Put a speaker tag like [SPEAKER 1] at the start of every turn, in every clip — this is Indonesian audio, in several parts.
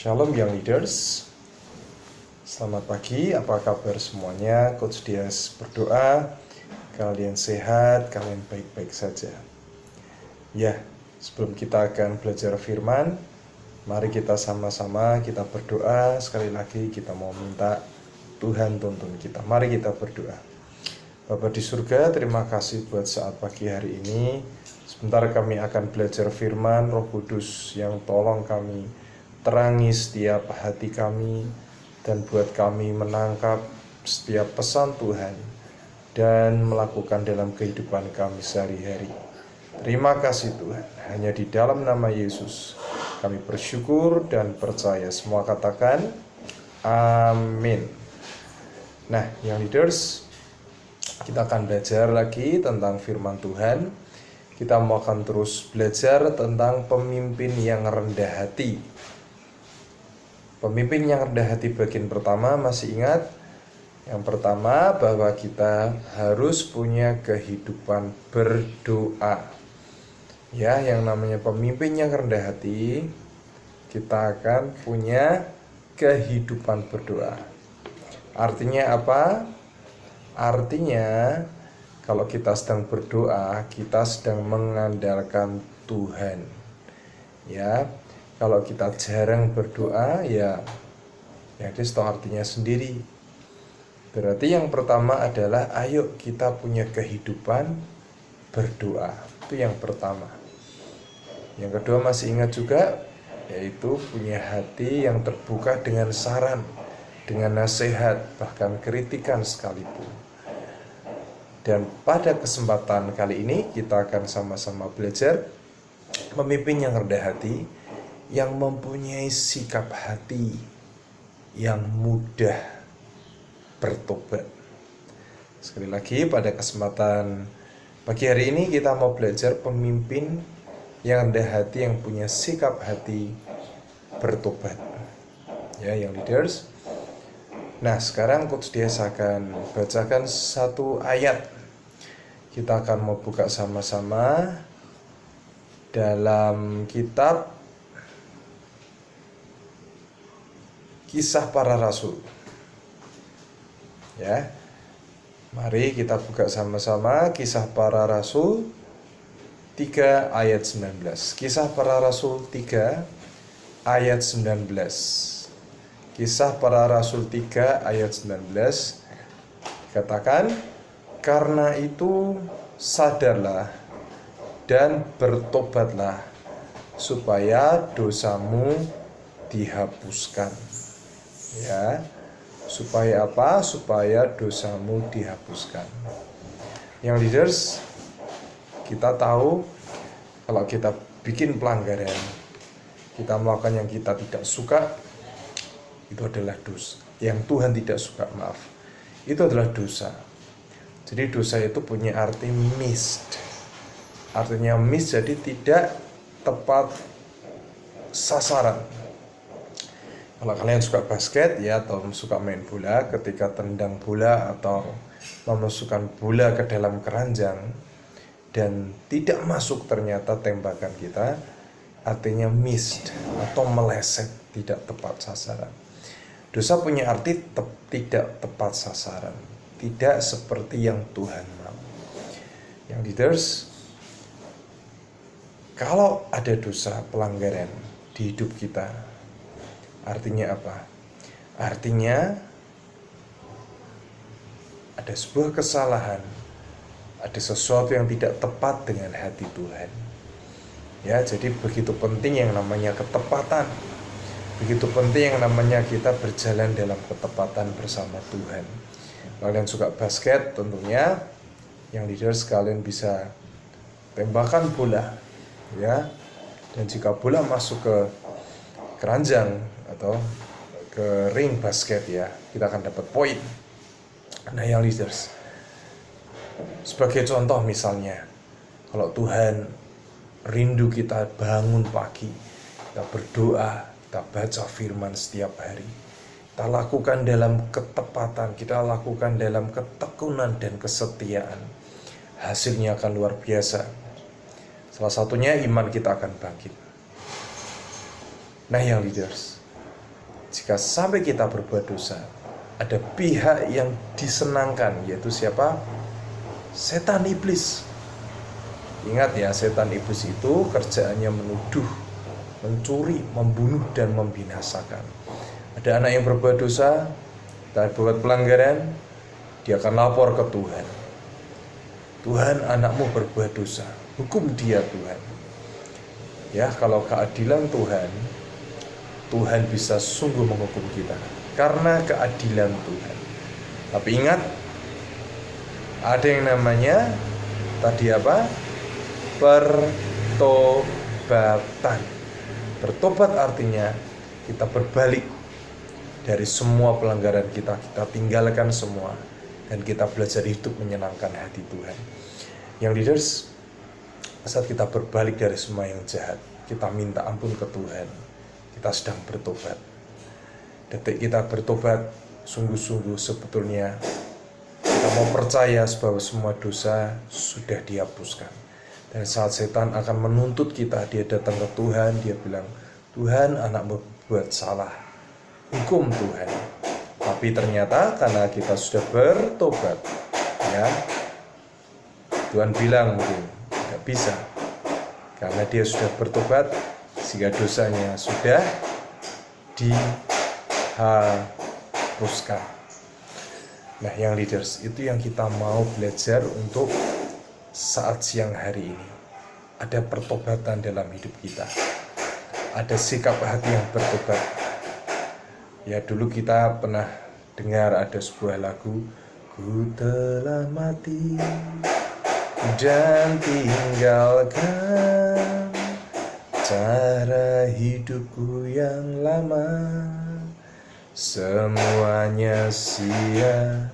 [SPEAKER 1] Shalom Young Leaders. Selamat pagi, apa kabar semuanya? Coach Dias berdoa kalian sehat, kalian baik-baik saja. Ya, sebelum kita akan belajar firman, mari kita sama-sama kita berdoa. Sekali lagi kita mau minta Tuhan tuntun kita. Mari kita berdoa. Bapa di surga, terima kasih buat saat pagi hari ini. Sebentar kami akan belajar firman Roh Kudus yang tolong kami terangi setiap hati kami dan buat kami menangkap setiap pesan Tuhan dan melakukan dalam kehidupan kami sehari-hari. Terima kasih Tuhan, hanya di dalam nama Yesus kami bersyukur dan percaya. Semua katakan amin. Nah, Young Leaders, kita akan belajar lagi tentang firman Tuhan. Kita mau akan terus belajar tentang pemimpin yang rendah hati. Pemimpin yang rendah hati bagian pertama, masih ingat? Yang pertama, bahwa kita harus punya kehidupan berdoa. Ya, yang namanya pemimpin yang rendah hati, kita akan punya kehidupan berdoa. Artinya apa? Artinya, kalau kita sedang berdoa, kita sedang mengandalkan Tuhan. Ya, kalau kita jarang berdoa, ya itu artinya sendiri. Berarti yang pertama adalah ayo kita punya kehidupan berdoa. Itu yang pertama. Yang kedua masih ingat juga, yaitu punya hati yang terbuka dengan saran, dengan nasihat, bahkan kritikan sekalipun. Dan pada kesempatan kali ini kita akan sama-sama belajar pemimpin yang rendah hati, yang mempunyai sikap hati yang mudah bertobat. Sekali lagi, pada kesempatan pagi hari ini kita mau belajar pemimpin yang rendah hati, yang punya sikap hati bertobat. Ya, Young Leaders. Nah, sekarang Coach Dias akan bacakan satu ayat. Kita akan mau buka sama-sama dalam kitab Kisah Para Rasul. Ya. Mari kita buka sama-sama Kisah Para Rasul 3 ayat 19. Kisah Para Rasul 3 ayat 19. Kisah Para Rasul 3 ayat 19. Katakan, karena itu sadarlah dan bertobatlah supaya dosamu dihapuskan. Ya, supaya apa? Supaya dosamu dihapuskan. Yang Leaders, kita tahu kalau kita bikin pelanggaran, kita melakukan yang kita tidak suka, itu adalah dosa. Yang Tuhan tidak suka, maaf, itu adalah dosa. Jadi dosa itu punya arti missed. Artinya miss, jadi tidak tepat sasaran. Kalau kalian suka basket ya, atau suka main bola, ketika tendang bola atau memasukkan bola ke dalam keranjang dan tidak masuk ternyata tembakan kita, artinya missed atau meleset, tidak tepat sasaran. Dosa punya arti tidak tepat sasaran, tidak seperti yang Tuhan mau. Yang Leaders, kalau ada dosa pelanggaran di hidup kita, artinya apa? Artinya ada sebuah kesalahan, ada sesuatu yang tidak tepat dengan hati Tuhan. Ya, jadi begitu penting yang namanya ketepatan. Begitu penting yang namanya kita berjalan dalam ketepatan bersama Tuhan. Kalian suka basket tentunya, yang Leaders, kalian bisa tembakan bola, ya. Dan jika bola masuk ke keranjang atau ke ring basket, ya, kita akan dapat poin. Nah, yang Leaders, sebagai contoh misalnya, kalau Tuhan rindu kita bangun pagi, kita berdoa, kita baca firman setiap hari, kita lakukan dalam ketepatan, kita lakukan dalam ketekunan dan kesetiaan, hasilnya akan luar biasa. Salah satunya iman kita akan bangkit. Nah, yang Leaders, jika sampai kita berbuat dosa, ada pihak yang disenangkan, yaitu siapa? Setan iblis. Ingat ya, setan iblis itu kerjaannya menuduh, mencuri, membunuh, dan membinasakan. Ada anak yang berbuat dosa dan berbuat pelanggaran, dia akan lapor ke Tuhan. Tuhan, anakmu berbuat dosa, hukum dia Tuhan. Ya, kalau keadilan Tuhan, Tuhan bisa sungguh menghukum kita karena keadilan Tuhan. Tapi ingat, ada yang namanya tadi apa? Pertobatan. Bertobat artinya kita berbalik dari semua pelanggaran kita tinggalkan semua, dan kita belajar hidup menyenangkan hati Tuhan. Yang leaders, saat kita berbalik dari semua yang jahat, kita minta ampun ke Tuhan, kita sedang bertobat. Detik kita bertobat sungguh-sungguh, sebetulnya kita mau percaya bahwa semua dosa sudah dihapuskan. Dan saat setan akan menuntut kita, dia datang ke Tuhan, dia bilang, Tuhan, anakmu berbuat salah, hukum Tuhan. Tapi ternyata karena kita sudah bertobat, ya, Tuhan bilang mungkin tidak bisa, karena dia sudah bertobat, sehingga dosanya sudah dihapuskan. Nah, yang leaders, itu yang kita mau belajar untuk saat siang hari ini. Ada pertobatan dalam hidup kita, ada sikap hati yang bertobat. Ya, dulu kita pernah dengar ada sebuah lagu, ku telah mati dan tinggalkan cara hidupku yang lama, semuanya sia-sia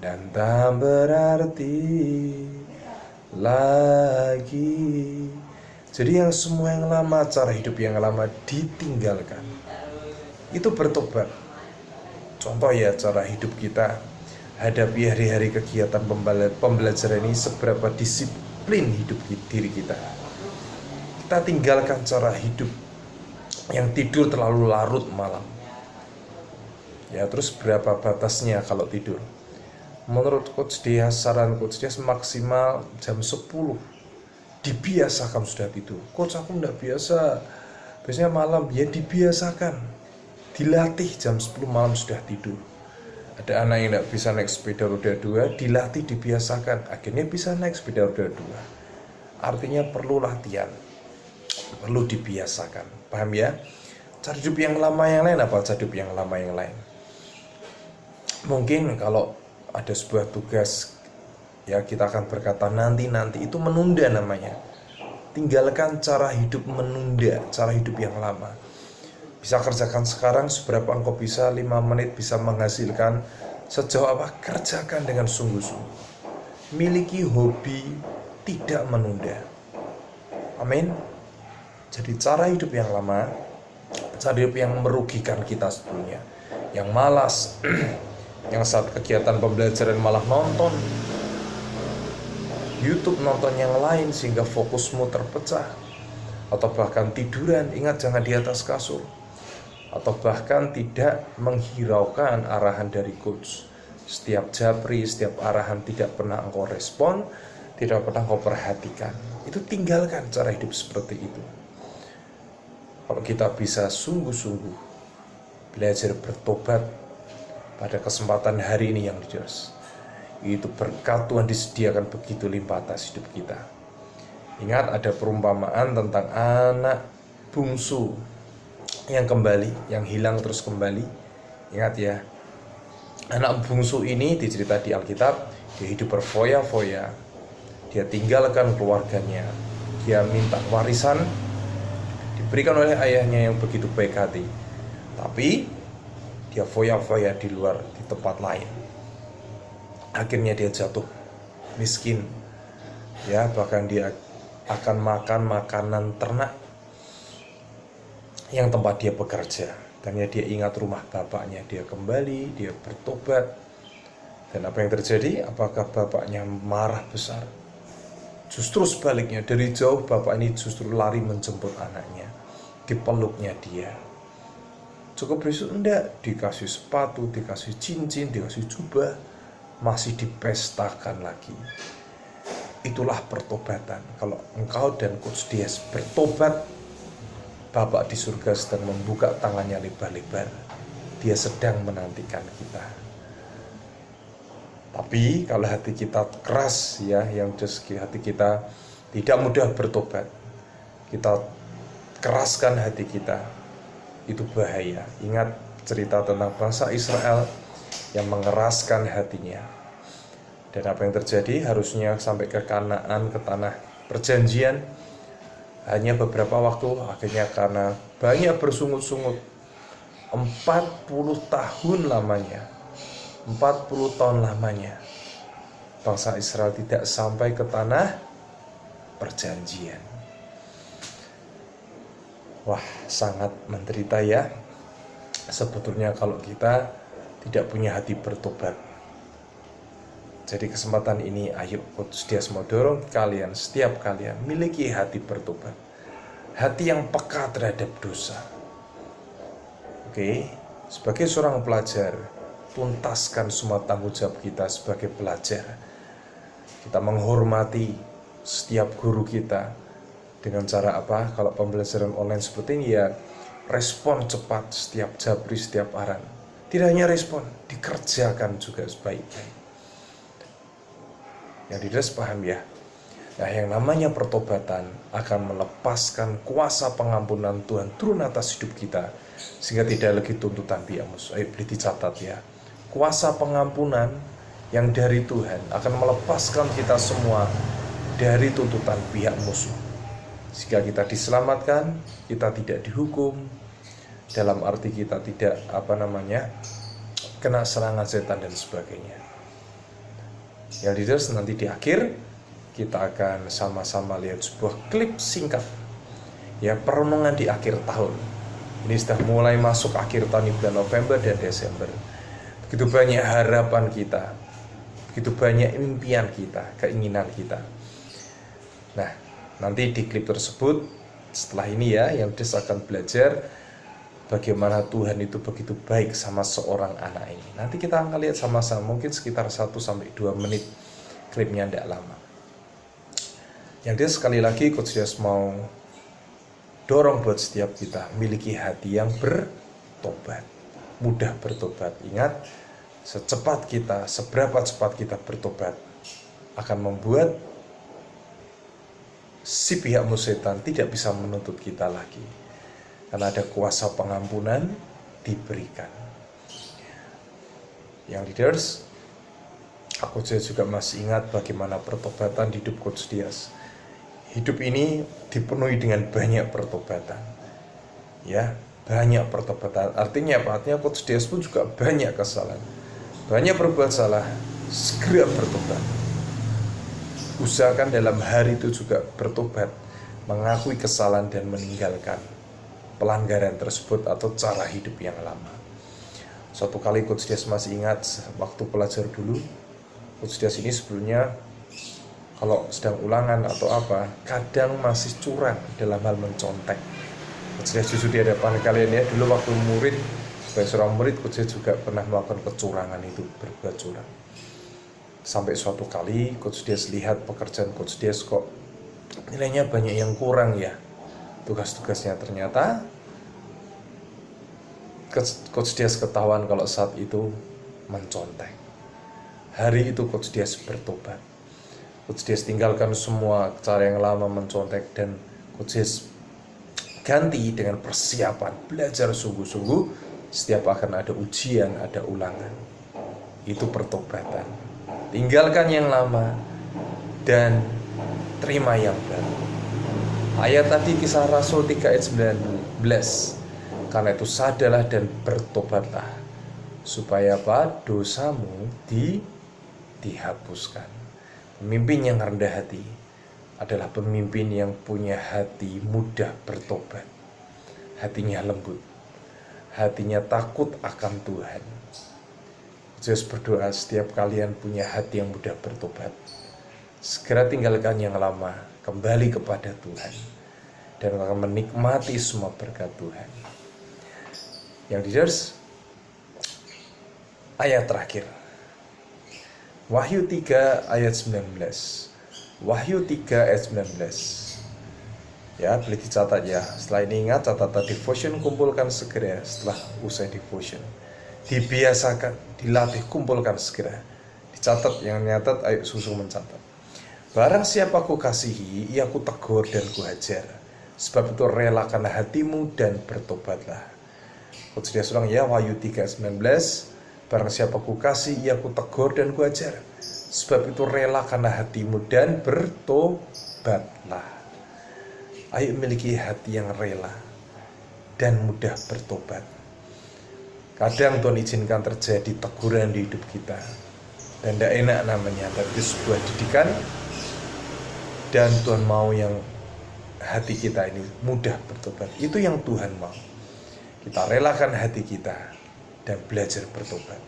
[SPEAKER 1] dan tak berarti lagi. Jadi yang semua yang lama, cara hidup yang lama ditinggalkan. Itu bertobat. Contoh ya, cara hidup kita hadapi hari-hari kegiatan pembelajaran ini, seberapa disiplin hidup diri kita. Kita tinggalkan cara hidup yang tidur terlalu larut malam. Ya, terus berapa batasnya kalau tidur? Menurut Coach Dia, saran Coach Dia maksimal jam 10. Dibiasakan sudah tidur. Coach, aku enggak biasa, biasanya malam. Ya, dibiasakan, dilatih jam 10 malam sudah tidur. Ada anak yang enggak bisa naik sepeda roda 2, dilatih, dibiasakan, akhirnya bisa naik sepeda roda 2. Artinya perlu latihan, perlu dibiasakan. Paham ya? Cara hidup yang lama yang lain apa? Cara hidup yang lama yang lain, mungkin kalau ada sebuah tugas, ya kita akan berkata nanti, itu menunda namanya. Tinggalkan cara hidup menunda, cara hidup yang lama. Bisa kerjakan sekarang, seberapa engkau bisa, 5 menit bisa menghasilkan sejauh apa, kerjakan dengan sungguh-sungguh. Miliki hobi tidak menunda. Amin. Jadi cara hidup yang lama, cara hidup yang merugikan kita sebelumnya, yang malas, yang saat kegiatan pembelajaran malah nonton YouTube, nonton yang lain sehingga fokusmu terpecah, atau bahkan tiduran, ingat jangan di atas kasur, atau bahkan tidak menghiraukan arahan dari coach. Setiap japri, setiap arahan tidak pernah engkau respon, tidak pernah engkau perhatikan. Itu tinggalkan cara hidup seperti itu. Kalau kita bisa sungguh-sungguh belajar bertobat pada kesempatan hari ini yang jelas, itu berkat Tuhan disediakan begitu limpah atas hidup kita. Ingat, ada perumpamaan tentang anak bungsu yang kembali, yang hilang terus kembali. Ingat ya, anak bungsu ini dicerita di Alkitab, dia hidup berfoya-foya, dia tinggalkan keluarganya, dia minta warisan diberikan oleh ayahnya yang begitu baik hati, tapi dia foya-foya di luar, di tempat lain. Akhirnya dia jatuh miskin, ya, bahkan dia akan makan makanan ternak yang tempat dia bekerja. Dan dia ingat rumah bapaknya, dia kembali, dia bertobat. Dan apa yang terjadi? Apakah bapaknya marah besar? Justru sebaliknya, dari jauh bapak ini justru lari menjemput anaknya. di peluknya dia. Cukup besok enggak, dikasih sepatu, dikasih cincin, dikasih jubah, masih dipestakan lagi. Itulah pertobatan. Kalau engkau dan Coach Dias bertobat, Bapak di surga sedang membuka tangannya lebar-lebar. Dia sedang menantikan kita. Tapi kalau hati kita keras ya, yang hati kita tidak mudah bertobat, kita keraskan hati kita, itu bahaya. Ingat cerita tentang bangsa Israel yang mengeraskan hatinya. Dan apa yang terjadi? Harusnya sampai ke Kanaan, ke tanah perjanjian, hanya beberapa waktu. Akhirnya karena banyak bersungut-sungut, 40 tahun lamanya, 40 tahun lamanya, bangsa Israel tidak sampai ke tanah perjanjian. Wah, sangat menderita ya. Sebetulnya kalau kita tidak punya hati bertobat. Jadi kesempatan ini, ayo Coach Dias mau dorong kalian, setiap kalian miliki hati bertobat, hati yang peka terhadap dosa. Oke, sebagai seorang pelajar, tuntaskan semua tanggung jawab kita sebagai pelajar. Kita menghormati setiap guru kita dengan cara apa? Kalau pembelajaran online seperti ini ya, respon cepat setiap jabri, setiap aran. Tidak hanya respon, dikerjakan juga sebaik-baik. Yang Didas paham ya. Nah, yang namanya pertobatan akan melepaskan kuasa pengampunan Tuhan turun atas hidup kita, sehingga tidak lagi tuntutan pihak musuh. Ayo boleh dicatat ya. Kuasa pengampunan yang dari Tuhan akan melepaskan kita semua dari tuntutan pihak musuh, sehingga kita diselamatkan, kita tidak dihukum, dalam arti kita tidak kena serangan setan dan sebagainya. Yang Didas nanti di akhir kita akan sama-sama lihat sebuah klip singkat ya, perenungan di akhir tahun. Ini sudah mulai masuk akhir tahun, bulan November dan Desember. Begitu banyak harapan kita, begitu banyak impian kita, keinginan kita. Nah, nanti di klip tersebut setelah ini ya, yang Didas akan belajar bagaimana Tuhan itu begitu baik sama seorang anak ini. Nanti kita akan lihat sama-sama, mungkin sekitar 1-2 menit, klipnya tidak lama. Yang Didas sekali lagi Coach Dias mau dorong buat setiap kita miliki hati yang bertobat, mudah bertobat. Ingat, secepat kita, seberapa cepat kita bertobat akan membuat si pihak musuh setan tidak bisa menuntut kita lagi, karena ada kuasa pengampunan diberikan. Yang Leaders, aku juga masih ingat bagaimana pertobatan di hidup Coach Dias. Hidup ini dipenuhi dengan banyak pertobatan. Ya, banyak pertobatan. Artinya apa? Artinya Coach Dias pun juga banyak kesalahan. Banyak berbuat salah, segera bertobat. Usahakan dalam hari itu juga bertobat, mengakui kesalahan dan meninggalkan pelanggaran tersebut atau cara hidup yang lama. Suatu kali Coach Dias masih ingat waktu pelajar dulu, Coach Dias ini sebelumnya kalau sedang ulangan atau apa, kadang masih curang dalam hal mencontek. Coach Dias jujur di hadapan kalian ya, dulu waktu murid, sebagai seorang murid, Coach Dias juga pernah melakukan kecurangan itu, berbuat curang. Sampai suatu kali Coach Dias lihat pekerjaan Coach Dias kok nilainya banyak yang kurang ya, tugas-tugasnya. Ternyata Coach Dias ketahuan kalau saat itu mencontek. Hari itu Coach Dias bertobat. Coach Dias tinggalkan semua cara yang lama mencontek, dan Coach Dias ganti dengan persiapan belajar sungguh-sungguh. Setiap akan ada ujian, ada ulangan. Itu pertobatan. Tinggalkan yang lama dan terima yang baru. Ayat tadi Kisah Rasul 3 ayat 19. Karena itu sadarlah dan bertobatlah, supaya apa? Dosamu dihapuskan. Pemimpin yang rendah hati adalah pemimpin yang punya hati mudah bertobat. Hatinya lembut, hatinya takut akan Tuhan. Yesus berdoa setiap kalian punya hati yang mudah bertobat. Segera tinggalkan yang lama, kembali kepada Tuhan. dan akan menikmati semua berkat Tuhan. Yang leaders, ayat terakhir, Wahyu 3 ayat 19. Wahyu 3 ayat 19. Ya, boleh dicatat ya. Setelah ini ingat, catatan devotion kumpulkan segera setelah usai devotion. Dibiasakan, dilatih, kumpulkan segera. Dicatat, yang nyatat ayo susu mencatat. Barang siapa ku kasihi, ia ku tegur dan ku hajar. Sebab itu relakanlah hatimu dan bertobatlah. Sudah surang ya, Wahyu 3 ayat 19. Barang siapa ku kasih, ia ku tegur dan ku ajar. Sebab itu relakanlah hatimu dan bertobatlah. Ayo miliki hati yang rela dan mudah bertobat. Kadang Tuhan izinkan terjadi teguran di hidup kita, dan tidak enak namanya, tapi itu sebuah didikan. Dan Tuhan mau yang hati kita ini mudah bertobat. Itu yang Tuhan mau. Kita relakan hati kita dan belajar bertobat.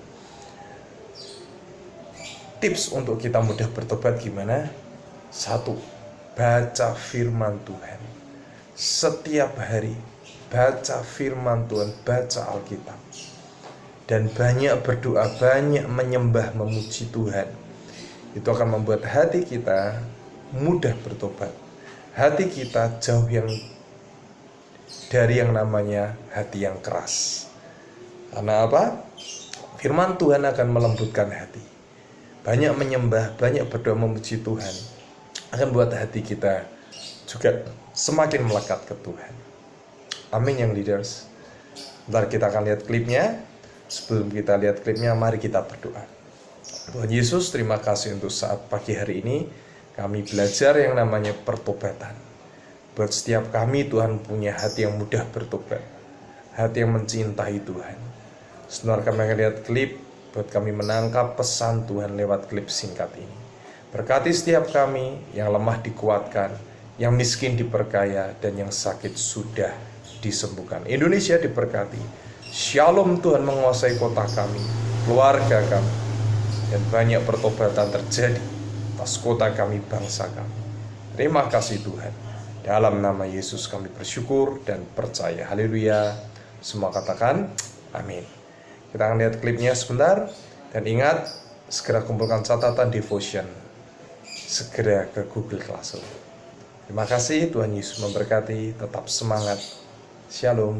[SPEAKER 1] Tips untuk kita mudah bertobat gimana? 1. Baca firman Tuhan. Setiap hari baca firman Tuhan, baca Alkitab. Dan banyak berdoa, banyak menyembah, memuji Tuhan. Itu akan membuat hati kita mudah bertobat. Hati kita jauh dari yang namanya hati yang keras. Karena apa? Firman Tuhan akan melembutkan hati. Banyak menyembah, banyak berdoa memuji Tuhan akan buat hati kita juga semakin melekat ke Tuhan. Amin yang leaders. Ntar kita akan lihat klipnya. Sebelum kita lihat klipnya, mari kita berdoa. Tuhan Yesus, terima kasih untuk saat pagi hari ini kami belajar yang namanya pertobatan. Buat setiap kami, Tuhan punya hati yang mudah bertobat, hati yang mencintai Tuhan. Sebentar kami akan lihat klip, buat kami menangkap pesan Tuhan lewat klip singkat ini. Berkati setiap kami, yang lemah dikuatkan, yang miskin diperkaya, dan yang sakit sudah disembuhkan. Indonesia diberkati. Shalom Tuhan menguasai kota kami, keluarga kami, dan banyak pertobatan terjadi atas kota kami, bangsa kami. Terima kasih Tuhan. Dalam nama Yesus kami bersyukur dan percaya. Haleluya. Semua katakan amin. Kita akan lihat klipnya sebentar. Dan ingat, segera kumpulkan catatan devotion. Segera ke Google Classroom. Terima kasih, Tuhan Yesus memberkati. Tetap semangat. Shalom.